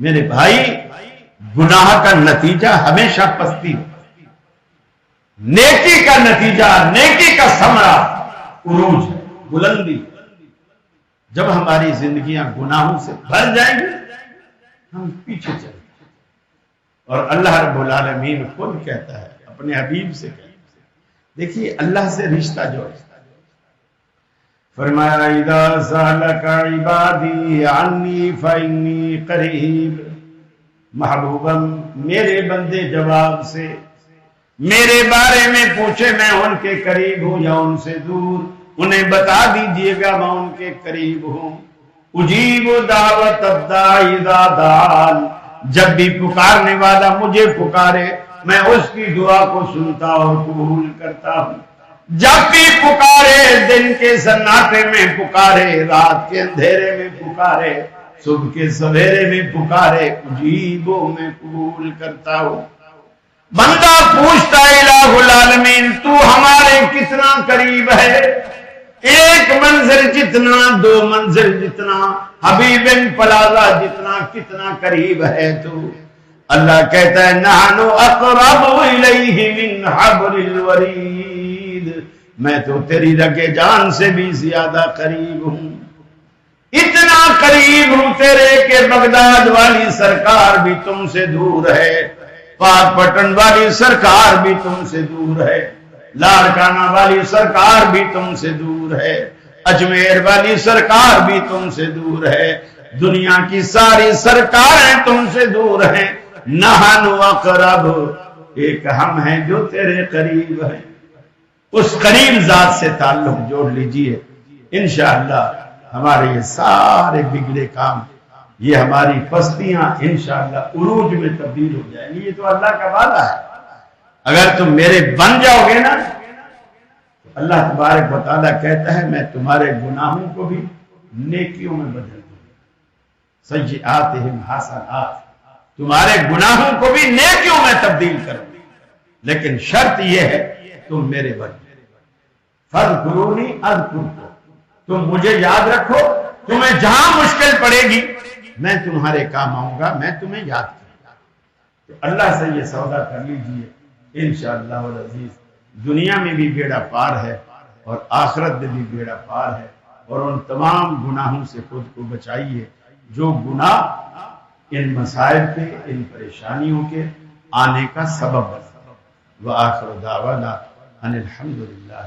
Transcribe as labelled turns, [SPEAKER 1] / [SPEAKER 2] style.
[SPEAKER 1] میرے بھائی گناہ کا نتیجہ ہمیشہ پستی ہے، نیکی کا نتیجہ، نیکی کا ثمرہ عروج ہے، بلندی۔ جب ہماری زندگیاں گناہوں سے بھر جائیں گی ہم پیچھے چلیں گے، اور اللہ رب العالمین خود کہتا ہے اپنے حبیب سے کہتا ہے، دیکھیے اللہ سے رشتہ جوڑ، فرمایا اذا سألك عبادی عنی فإنی قریب، محبوبا میرے بندے جواب سے میرے بارے میں پوچھے میں ان کے قریب ہوں یا ان سے دور، انہیں بتا دیجئے گا میں ان کے قریب ہوں۔ اجیب دعوت الداعی اذا دعان، جب بھی پکارنے والا مجھے پکارے میں اس کی دعا کو سنتا اور قبول کرتا ہوں۔ جب بھی پکارے، دن کے سناٹے میں پکارے، رات کے اندھیرے میں پکارے، صبح کے سویرے میں پکارے، اجیبو میں قبول کرتا ہوں۔ بندہ پوچھتا ہے الہ العالمین تو ہمارے کتنا قریب ہے، ایک منزل جتنا، دو منزل جتنا، حبیب پلازا جتنا، کتنا قریب ہے تو؟ اللہ کہتا ہے نحن اقرب الیہ من حبل الورید، میں تو تیری رگے جان سے بھی زیادہ قریب ہوں، اتنا قریب ہوں تیرے کہ بغداد والی سرکار بھی تم سے دور ہے، پاک پٹن والی سرکار بھی تم سے دور ہے، لاڑکانہ والی سرکار بھی تم سے دور ہے، اجمیر والی سرکار بھی تم سے دور ہے، دنیا کی ساری سرکاریں تم سے دور ہیں، نحن اقرب، ایک ہم ہیں جو تیرے قریب ہیں۔ اس قریب ذات سے تعلق جوڑ لیجئے، انشاءاللہ ہمارے یہ سارے بگڑے کام، یہ ہماری پستیاں انشاءاللہ عروج میں تبدیل ہو جائیں گی۔ یہ تو اللہ کا وعدہ ہے، اگر تم میرے بن جاؤ گے نا تو اللہ تبارک و تعالیٰ کہتا ہے میں تمہارے گناہوں کو بھی نیکیوں میں بدل دوں گا، سیئاتہم حسنات، تمہارے گناہوں کو بھی نیکیوں میں تبدیل کروں، لیکن شرط یہ ہے تم میرے بن، فاذکرونی اذکرکم، تم مجھے یاد رکھو، تمہیں جہاں مشکل پڑے گی میں تمہارے کام آؤں گا، میں تمہیں یاد کروں گا۔ تو اللہ سے یہ سودا کر لیجئے، انشاءاللہ العزیز دنیا میں بھی بیڑا پار ہے اور آخرت میں بھی بیڑا پار ہے، اور ان تمام گناہوں سے خود کو بچائیے جو گناہ ان مسائل کے، ان پریشانیوں کے آنے کا سبب بنا۔ وآخر دعوانا ان الحمدللہ۔